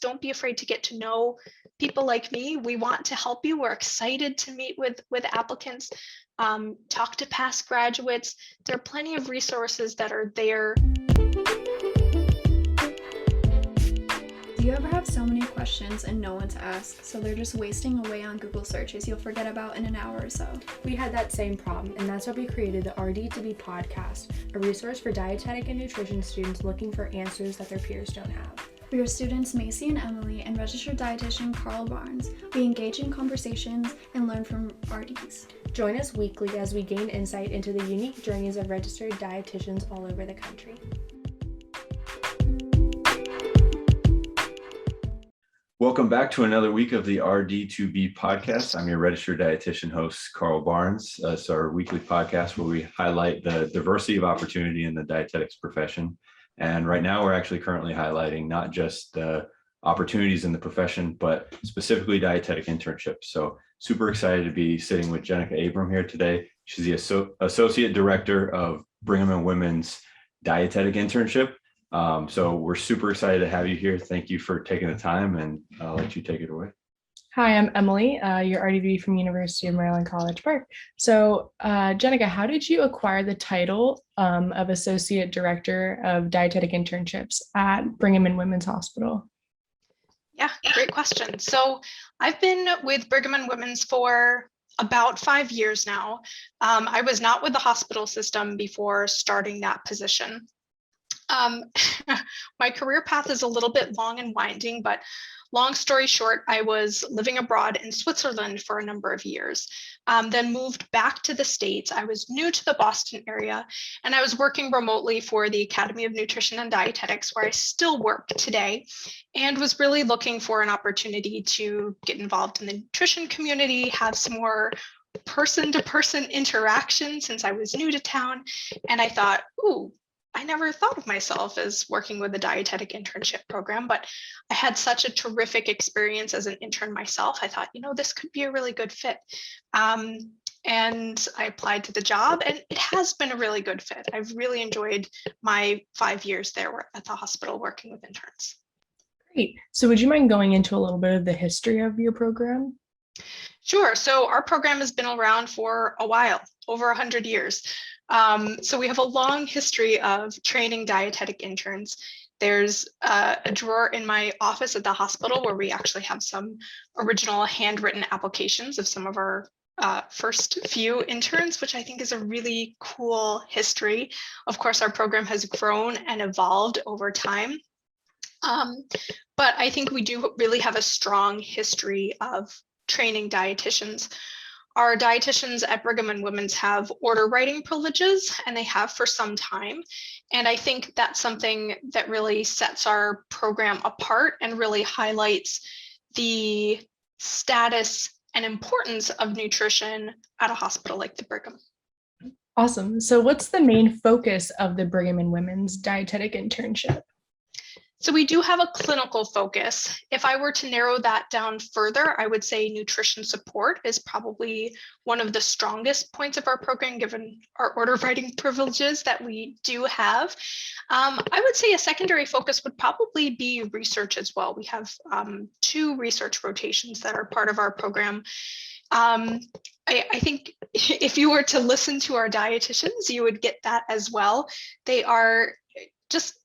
Don't be afraid to get to know people like me. We want to help you. We're excited to meet with applicants, talk to past graduates. There are plenty of resources that are there. Do you ever have so many questions and no one to ask, so they're just wasting away on Google searches you'll forget about in an hour or so? We had that same problem, and that's why we created the RD2B podcast, a resource for dietetic and nutrition students looking for answers that their peers don't have. We are students Macy and Emily and registered dietitian Carl Barnes. We engage in conversations and learn from RDs. Join us weekly as we gain insight into the unique journeys of registered dietitians all over the country. Welcome back to another week of the RD2B podcast. I'm your registered dietitian host, Carl Barnes. It's our weekly podcast where we highlight the diversity of opportunity in the dietetics profession. And right now we're actually currently highlighting not just the opportunities in the profession, but specifically dietetic internships. So super excited to be sitting with Jenica Abram here today. She's the Associate Director of Brigham and Women's Dietetic Internship. So we're super excited to have you here. Thank you for taking the time, and I'll let you take it away. Hi, I'm Emily, your RDB from University of Maryland College Park. So Jenica, how did you acquire the title of Associate Director of Dietetic Internships at Brigham and Women's Hospital? Yeah, great question. So I've been with Brigham and Women's for about 5 years now. I was not with the hospital system before starting that position. My career path is a little bit long and winding, but long story short, I was living abroad in Switzerland for a number of years, then moved back to the States. I was new to the Boston area, and I was working remotely for the Academy of Nutrition and Dietetics, where I still work today, and was really looking for an opportunity to get involved in the nutrition community, have some more person-to-person interaction since I was new to town. And I thought, ooh, I never thought of myself as working with a dietetic internship program, but I had such a terrific experience as an intern myself. I thought, this could be a really good fit. And I applied to the job, and it has been a really good fit. I've really enjoyed my 5 years there at the hospital working with interns. Great. So would you mind going into a little bit of the history of your program? Sure. So our program has been around for a while, over 100 years. So we have a long history of training dietetic interns. There's a drawer in my office at the hospital where we actually have some original handwritten applications of some of our first few interns, which I think is a really cool history. Of course, our program has grown and evolved over time. But I think we do really have a strong history of training dietitians. Our dietitians at Brigham and Women's have order writing privileges, and they have for some time. And I think that's something that really sets our program apart and really highlights the status and importance of nutrition at a hospital like the Brigham. Awesome. So what's the main focus of the Brigham and Women's Dietetic Internship? So we do have a clinical focus. If I were to narrow that down further, I would say nutrition support is probably one of the strongest points of our program, given our order writing privileges that we do have. I would say a secondary focus would probably be research as well. We have 2 research rotations that are part of our program. I think if you were to listen to our dietitians, you would get that as well. They are just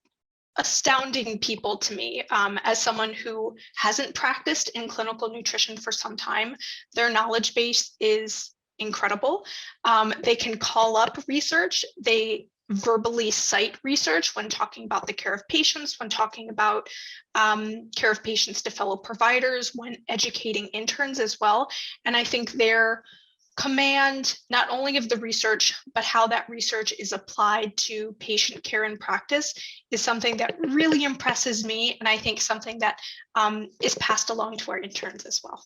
astounding people to me. As someone who hasn't practiced in clinical nutrition for some time, their knowledge base is incredible. They can call up research. They verbally cite research when talking about the care of patients, when talking about care of patients to fellow providers, when educating interns as well. And I think their command not only of the research, but how that research is applied to patient care and practice is something that really impresses me, and I think something that is passed along to our interns as well.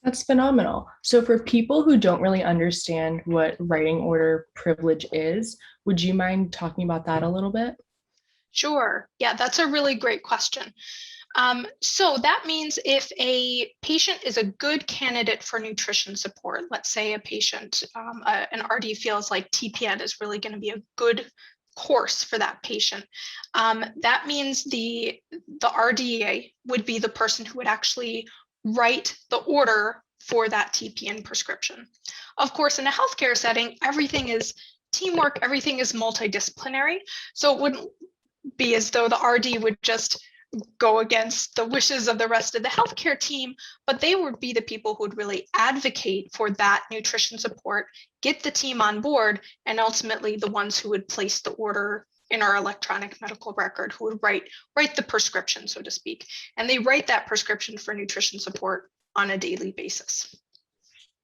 That's phenomenal. So for people who don't really understand what writing order privilege is, would you mind talking about that a little bit? Sure. Yeah, that's a really great question. So that means if a patient is a good candidate for nutrition support, let's say a patient, an RD feels like TPN is really going to be a good course for that patient. That means the RDA would be the person who would actually write the order for that TPN prescription. Of course, in a healthcare setting, everything is teamwork, everything is multidisciplinary. So it wouldn't be as though the RD would just go against the wishes of the rest of the healthcare team, but they would be the people who would really advocate for that nutrition support, get the team on board, and ultimately the ones who would place the order in our electronic medical record, who would write the prescription, so to speak. And they write that prescription for nutrition support on a daily basis.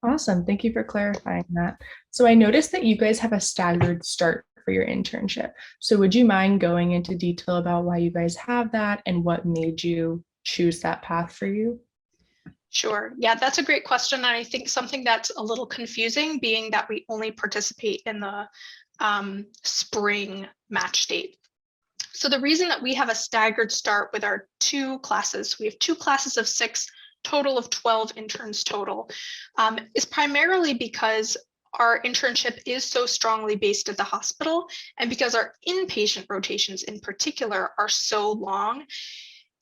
Awesome. Thank you for clarifying that. So I noticed that you guys have a staggered start for your internship. So would you mind going into detail about why you guys have that and what made you choose that path for you? Sure. Yeah, that's a great question. And I think something that's a little confusing, being that we only participate in the spring match date. So the reason that we have a staggered start with our 2 classes, we have 2 classes of 6, total of 12 interns total, is primarily because our internship is so strongly based at the hospital, and because our inpatient rotations in particular are so long.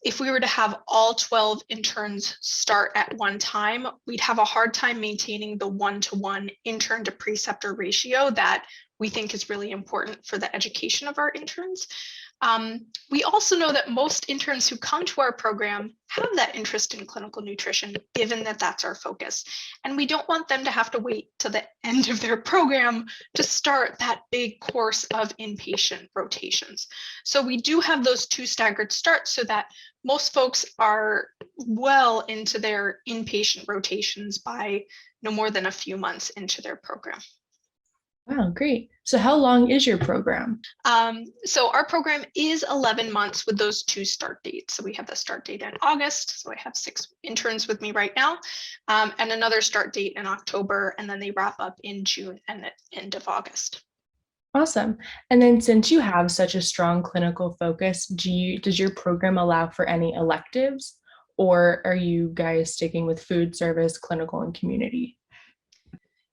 If we were to have all 12 interns start at one time, we'd have a hard time maintaining the 1-to-1 intern to preceptor ratio that we think is really important for the education of our interns. We also know that most interns who come to our program have that interest in clinical nutrition, given that that's our focus. And we don't want them to have to wait to the end of their program to start that big course of inpatient rotations. So we do have those 2 staggered starts so that most folks are well into their inpatient rotations by no more than a few months into their program. Wow, great. So how long is your program? So our program is 11 months with those 2 start dates. So we have the start date in August. So I have 6 interns with me right now, and another start date in October, and then they wrap up in June and the end of August. Awesome. And then since you have such a strong clinical focus, does your program allow for any electives, or are you guys sticking with food service, clinical, and community?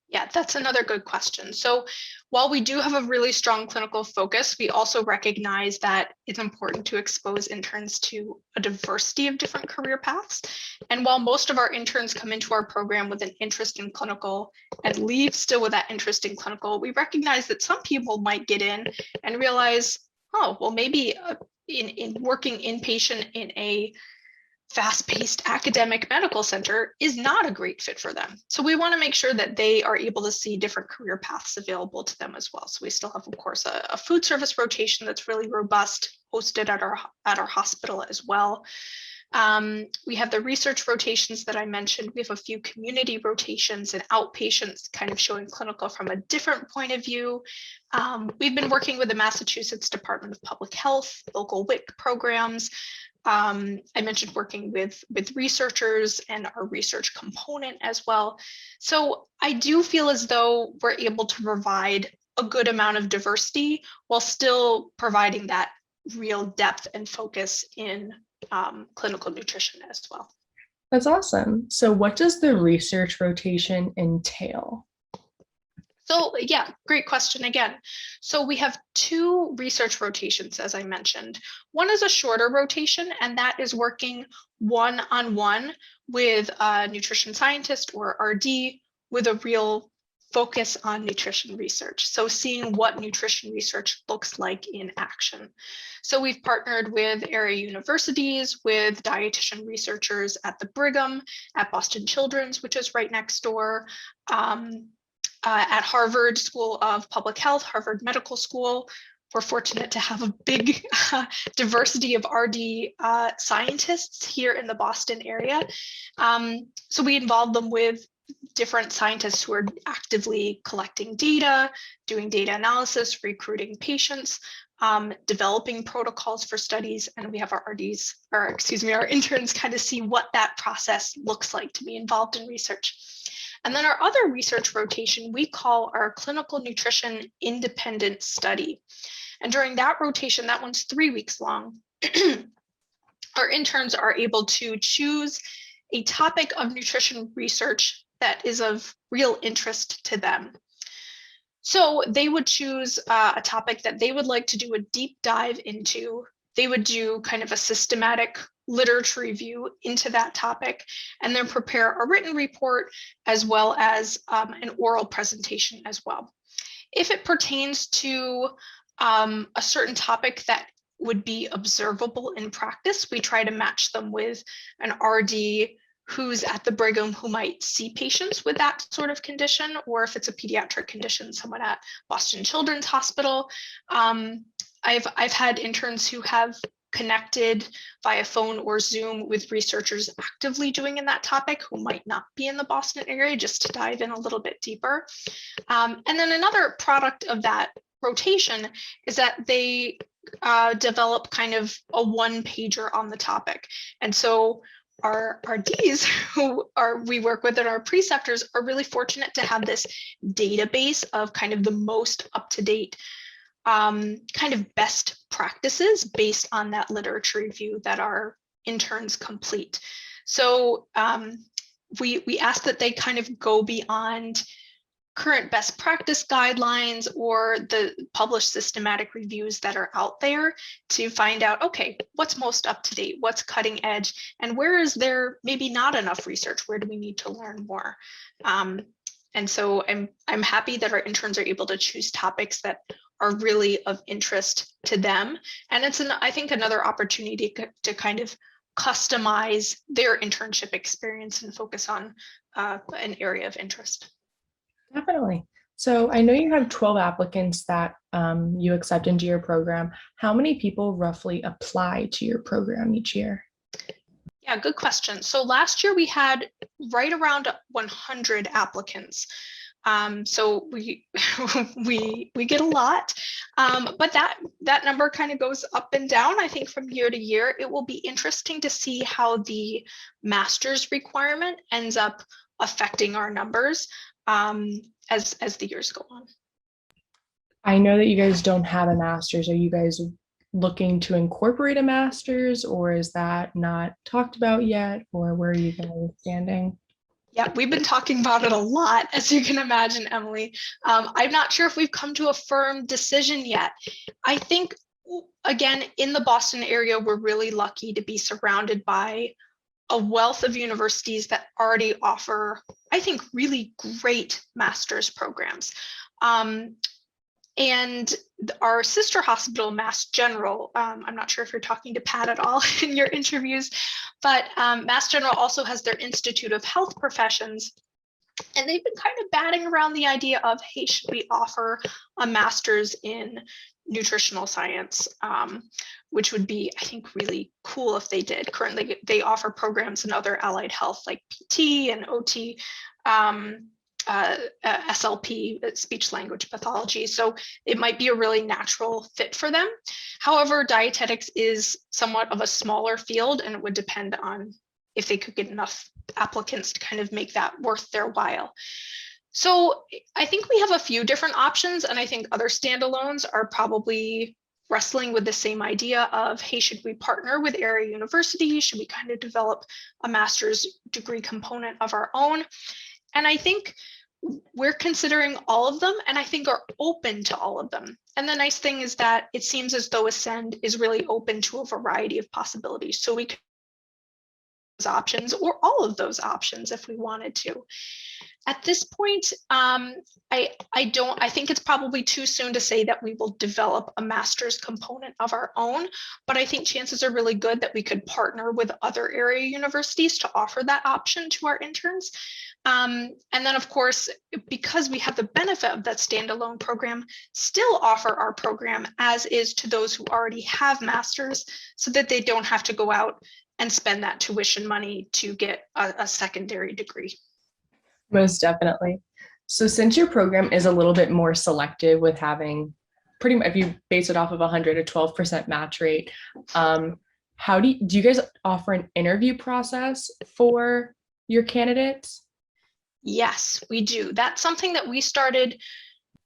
Yeah, that's another good question. So while we do have a really strong clinical focus, we also recognize that it's important to expose interns to a diversity of different career paths. And while most of our interns come into our program with an interest in clinical and leave still with that interest in clinical, we recognize that some people might get in and realize, oh, well, maybe in working inpatient in a fast-paced academic medical center is not a great fit for them. So we want to make sure that they are able to see different career paths available to them as well. So we still have, of course, a food service rotation that's really robust, hosted at our hospital as well. We have the research rotations that I mentioned. We have a few community rotations and outpatients, kind of showing clinical from a different point of view. We've been working with the Massachusetts Department of Public Health, local WIC programs. I mentioned working with researchers and our research component as well. So I do feel as though we're able to provide a good amount of diversity while still providing that real depth and focus in clinical nutrition as well. That's awesome. So what does the research rotation entail? So yeah, great question again. So we have 2 research rotations, as I mentioned. One is a shorter rotation, and that is working one-on-one with a nutrition scientist or RD with a real focus on nutrition research. So seeing what nutrition research looks like in action. So we've partnered with area universities, with dietitian researchers at the Brigham, at Boston Children's, which is right next door, at Harvard School of Public Health, Harvard Medical School. We're fortunate to have a big diversity of RD scientists here in the Boston area. So we involve them with different scientists who are actively collecting data, doing data analysis, recruiting patients, developing protocols for studies, and we have our our interns kind of see what that process looks like to be involved in research. And then our other research rotation, we call our clinical nutrition independent study. And during that rotation, that one's 3 weeks long, our interns are able to choose a topic of nutrition research that is of real interest to them. So they would choose a topic that they would like to do a deep dive into. They would do kind of a systematic literature review into that topic, and then prepare a written report as well as an oral presentation as well. If it pertains to a certain topic that would be observable in practice, we try to match them with an RD who's at the Brigham who might see patients with that sort of condition, or if it's a pediatric condition, someone at Boston Children's Hospital. I've had interns who have connected via phone or Zoom with researchers actively doing in that topic who might not be in the Boston area, just to dive in a little bit deeper. And then another product of that rotation is that they develop kind of a one-pager on the topic. And so our Ds who we work with and our preceptors are really fortunate to have this database of kind of the most up-to-date kind of best practices based on that literature review that our interns complete. So we ask that they kind of go beyond current best practice guidelines or the published systematic reviews that are out there to find out, okay, what's most up to date, what's cutting edge, and where is there maybe not enough research? Where do we need to learn more? And so I'm happy that our interns are able to choose topics that are really of interest to them. And it's I think another opportunity to kind of customize their internship experience and focus on an area of interest. Definitely. So I know you have 12 applicants that you accept into your program. How many people roughly apply to your program each year? Yeah, good question. So last year we had right around 100 applicants. So we we get a lot, but that number kind of goes up and down, I think, from year to year. It will be interesting to see how the master's requirement ends up affecting our numbers as the years go on. I know that you guys don't have a master's. Are you guys looking to incorporate a master's, or is that not talked about yet, or where are you guys standing? Yeah, we've been talking about it a lot, as you can imagine, Emily. I'm not sure if we've come to a firm decision yet. I think, again, in the Boston area, we're really lucky to be surrounded by a wealth of universities that already offer, I think, really great master's programs. And our sister hospital, Mass General, I'm not sure if you're talking to Pat at all in your interviews, but Mass General also has their Institute of Health Professions. And they've been kind of batting around the idea of, hey, should we offer a master's in nutritional science, which would be, I think, really cool if they did. Currently, they offer programs in other allied health like PT and OT, SLP, speech language pathology. So it might be a really natural fit for them. However, dietetics is somewhat of a smaller field, and it would depend on if they could get enough applicants to kind of make that worth their while. So I think we have a few different options, and I think other standalones are probably wrestling with the same idea of, hey, should we partner with area universities? Should we kind of develop a master's degree component of our own? And I think we're considering all of them, and I think are open to all of them. And the nice thing is that it seems as though Ascend is really open to a variety of possibilities. So we can those options or all of those options if we wanted to. At this point, I think it's probably too soon to say that we will develop a master's component of our own, but I think chances are really good that we could partner with other area universities to offer that option to our interns. And then, of course, because we have the benefit of that standalone program, still offer our program as is to those who already have masters, so that they don't have to go out and spend that tuition money to get a secondary degree. Most definitely. So since your program is a little bit more selective with having pretty much, if you base it off of 100, a 12% match rate, how do you guys offer an interview process for your candidates? Yes, we do. That's something that we started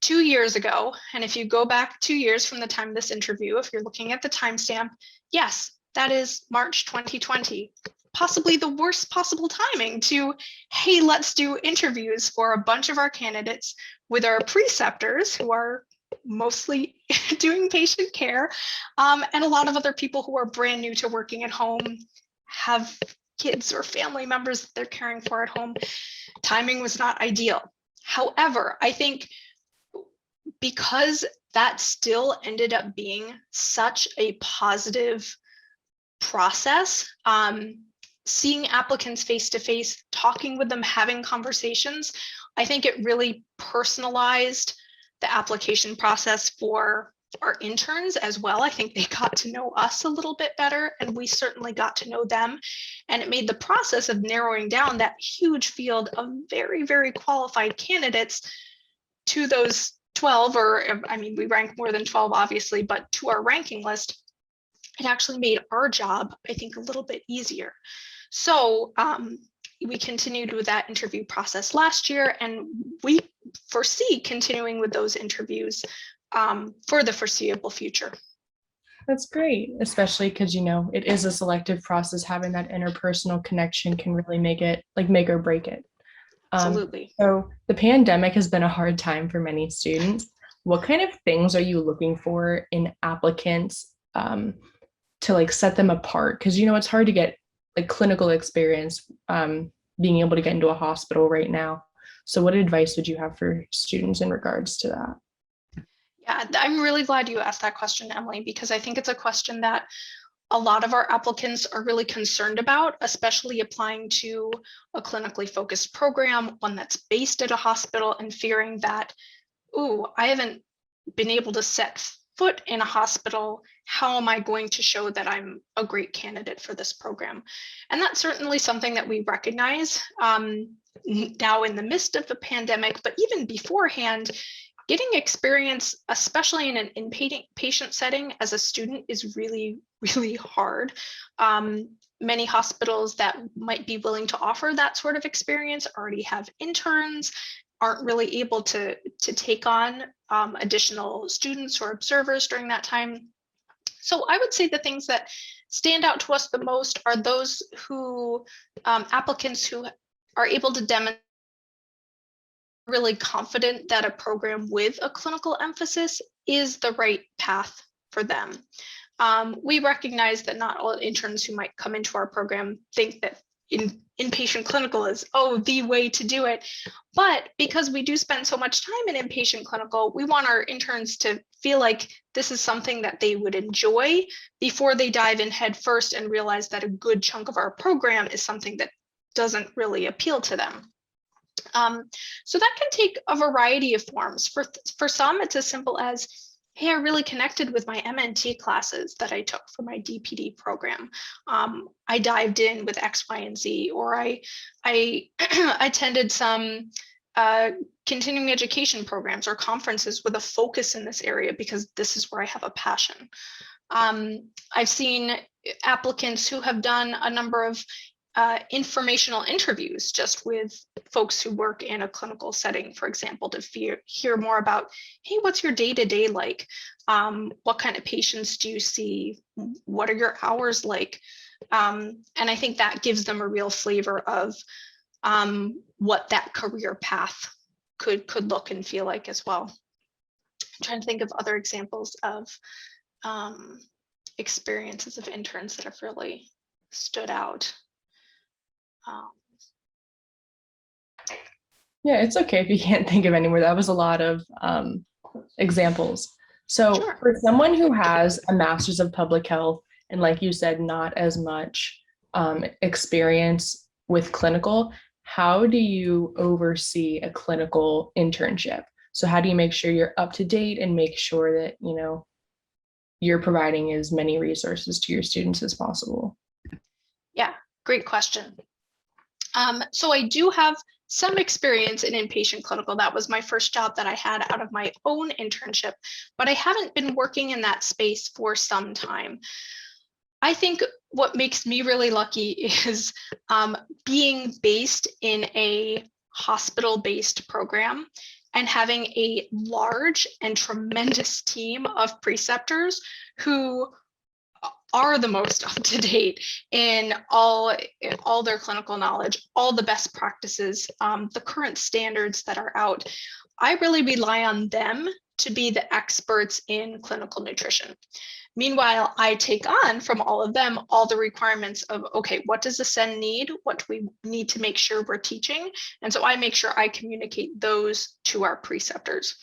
2 years ago. And if you go back 2 years from the time of this interview, if you're looking at the timestamp, yes, that is March 2020. possibly the worst possible timing to, hey, let's do interviews for a bunch of our candidates with our preceptors who are mostly doing patient care, and a lot of other people who are brand new to working at home, have kids or family members that they're caring for at home. Timing was not ideal. However, I think because that still ended up being such a positive process, seeing applicants face to face, talking with them, having conversations, I think it really personalized the application process for our interns as well. I think they got to know us a little bit better, and we certainly got to know them. And it made the process of narrowing down that huge field of very, very qualified candidates to those 12, or I mean, we rank more than 12, obviously, but to our ranking list, it actually made our job, I think, a little bit easier. So we continued with that interview process last year, and we foresee continuing with those interviews for the foreseeable future. That's great, especially because, you know, it is a selective process. Having that interpersonal connection can really make it, like, make or break it. Absolutely. So the pandemic has been a hard time for many students. What kind of things are you looking for in applicants to like set them apart? Because, you know, it's hard to get like clinical experience being able to get into a hospital right now. So what advice would you have for students in regards to that? Yeah, I'm really glad you asked that question, Emily, because I think it's a question that a lot of our applicants are really concerned about, especially applying to a clinically focused program, one that's based at a hospital, and fearing that, ooh, I haven't been able to set foot in a hospital. How am I going to show that I'm a great candidate for this program? And that's certainly something that we recognize now in the midst of the pandemic, but even beforehand. Getting experience, especially in an inpatient setting as a student, is really, really hard. Many hospitals that might be willing to offer that sort of experience already have interns, aren't really able to take on additional students or observers during that time. So I would say the things that stand out to us the most are those who applicants who are able to demonstrate really confident that a program with a clinical emphasis is the right path for them. We recognize that not all interns who might come into our program think that inpatient clinical is, the way to do it. But because we do spend so much time in inpatient clinical, we want our interns to feel like this is something that they would enjoy before they dive in head first and realize that a good chunk of our program is something that doesn't really appeal to them. So that can take a variety of forms. For some, it's as simple as, hey, I really connected with my MNT classes that I took for my DPD program. I dived in with X, Y, and Z, or I attended some continuing education programs or conferences with a focus in this area because this is where I have a passion. I've seen applicants who have done a number of informational interviews just with folks who work in a clinical setting, for example, to hear more about, hey, what's your day-to-day like? What kind of patients do you see? What are your hours like? And I think that gives them a real flavor of what that career path could look and feel like as well. I'm trying to think of other examples of experiences of interns that have really stood out. Yeah, it's okay if you can't think of any more. That was a lot of examples. So Sure. For someone who has a master's of public health and, like you said, not as much experience with clinical, how do you oversee a clinical internship? So how do you make sure you're up to date and make sure that, you know, you're providing as many resources to your students as possible? Yeah, great question. So I do have some experience in inpatient clinical. That was my first job that I had out of my own internship, but I haven't been working in that space for some time. I think what makes me really lucky is being based in a hospital-based program and having a large and tremendous team of preceptors who are the most up to date in all their clinical knowledge, all the best practices, the current standards that are out. I really rely on them to be the experts in clinical nutrition. Meanwhile, I take on from all of them all the requirements of, okay, what does the SEN need? What do we need to make sure we're teaching? And so I make sure I communicate those to our preceptors.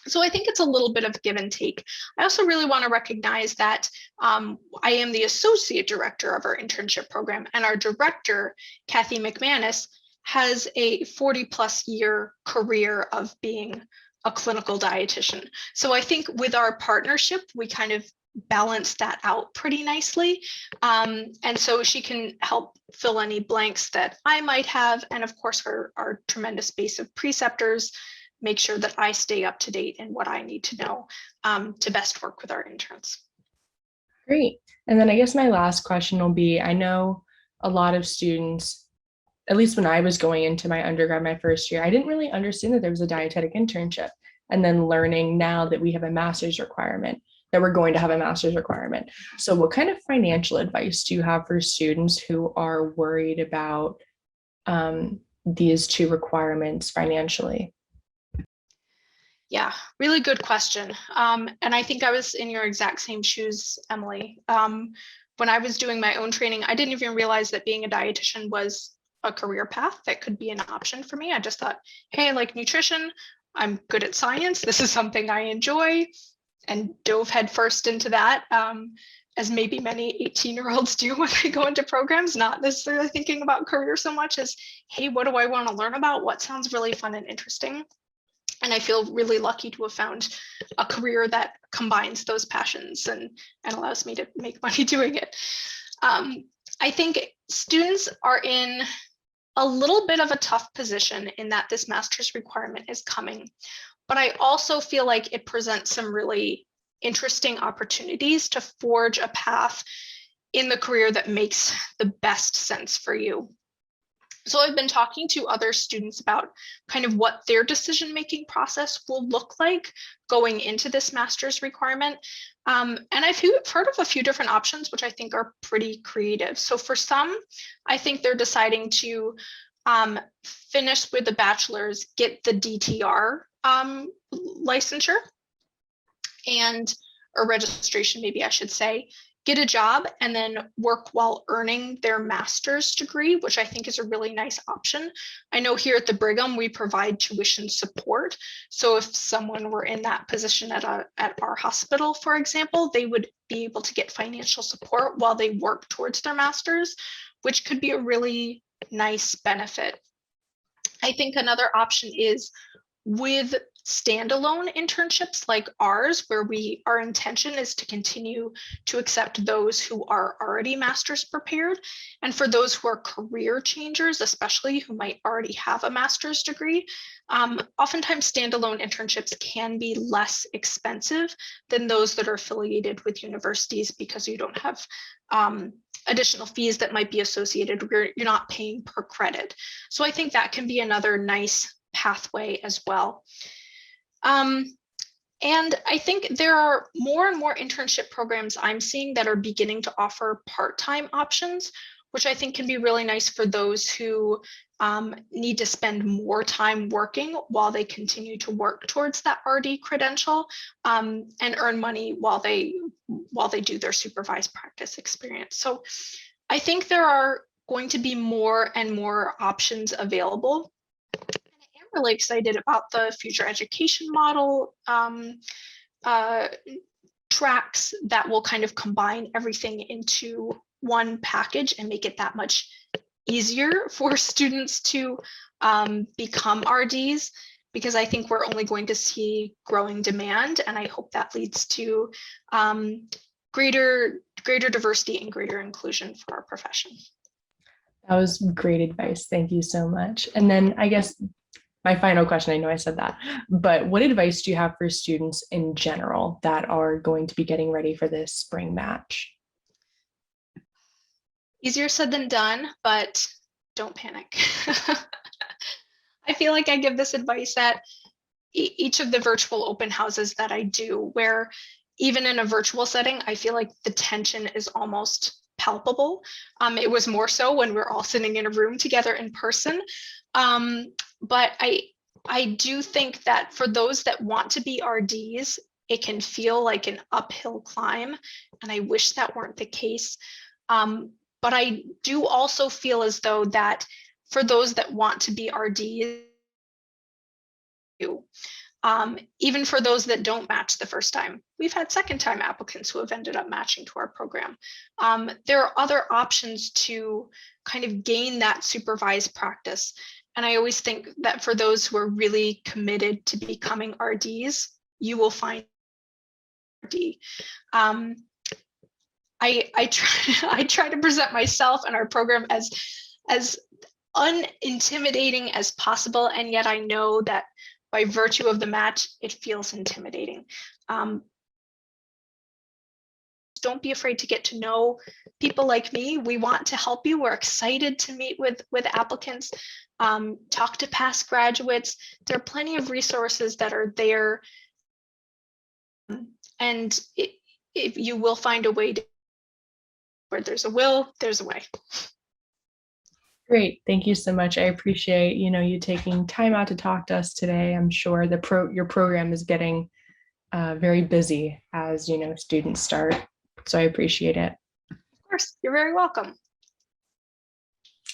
So I think it's a little bit of give and take. I also really want to recognize that I am the associate director of our internship program, and our director, Kathy McManus, has a 40+ year career of being a clinical dietitian. So I think with our partnership, we kind of balance that out pretty nicely. And so she can help fill any blanks that I might have. And of course, our tremendous base of preceptors make sure that I stay up to date in what I need to know to best work with our interns. Great. And then I guess my last question will be, I know a lot of students, at least when I was going into my undergrad, my first year, I didn't really understand that there was a dietetic internship. And then learning now that we have a master's requirement, that we're going to have a master's requirement. So what kind of financial advice do you have for students who are worried about these two requirements financially? Yeah, really good question. And I think I was in your exact same shoes, Emily. When I was doing my own training, I didn't even realize that being a dietitian was a career path that could be an option for me. I just thought, hey, I like nutrition. I'm good at science. This is something I enjoy, and dove headfirst into that, as maybe many 18-year-olds do when they go into programs, not necessarily thinking about career so much as, hey, what do I want to learn about? What sounds really fun and interesting? And I feel really lucky to have found a career that combines those passions and allows me to make money doing it. I think students are in a little bit of a tough position in that this master's requirement is coming, but I also feel like it presents some really interesting opportunities to forge a path in the career that makes the best sense for you. So I've been talking to other students about kind of what their decision-making process will look like going into this master's requirement. And I've heard of a few different options, which I think are pretty creative. So for some, I think they're deciding to finish with the bachelor's, get the DTR licensure or registration, maybe I should say, get a job and then work while earning their master's degree, which I think is a really nice option. I know here at the Brigham, we provide tuition support. So if someone were in that position at our hospital, for example, they would be able to get financial support while they work towards their master's, which could be a really nice benefit. I think another option is with standalone internships like ours, where our intention is to continue to accept those who are already master's prepared. And for those who are career changers, especially who might already have a master's degree, oftentimes standalone internships can be less expensive than those that are affiliated with universities because you don't have additional fees that might be associated where you're not paying per credit. So I think that can be another nice pathway as well. And I think there are more and more internship programs I'm seeing that are beginning to offer part-time options, which I think can be really nice for those who need to spend more time working while they continue to work towards that RD credential and earn money while they do their supervised practice experience. So I think there are going to be more and more options available. Really excited about the future education model tracks that will kind of combine everything into one package and make it that much easier for students to become RDs, because I think we're only going to see growing demand, and I hope that leads to greater diversity and greater inclusion for our profession. That was great advice. Thank you so much. And then I guess my final question, I know I said that, but what advice do you have for students in general that are going to be getting ready for this spring match? Easier said than done, but don't panic. I feel like I give this advice at each of the virtual open houses that I do, where even in a virtual setting, I feel like the tension is almost palpable. It was more so when we're all sitting in a room together in person. But I do think that for those that want to be RDs, it can feel like an uphill climb, and I wish that weren't the case. But I do also feel as though that for those that want to be RDs, even for those that don't match the first time, we've had second time applicants who have ended up matching to our program. There are other options to kind of gain that supervised practice. And I always think that for those who are really committed to becoming RDs, you will find RD. I try to present myself and our program as unintimidating as possible, and yet I know that by virtue of the match, it feels intimidating. Don't be afraid to get to know people like me. We want to help you. We're excited to meet with applicants, talk to past graduates. There are plenty of resources that are there, and if you will find a way to, where there's a will, there's a way. Great. Thank you so much. I appreciate, you taking time out to talk to us today. I'm sure your program is getting very busy as, students start. So I appreciate it. Of course, you're very welcome.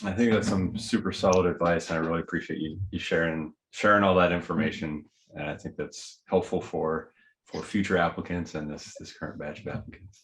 I think that's some super solid advice, and I really appreciate you sharing all that information. And I think that's helpful for future applicants and this current batch of applicants.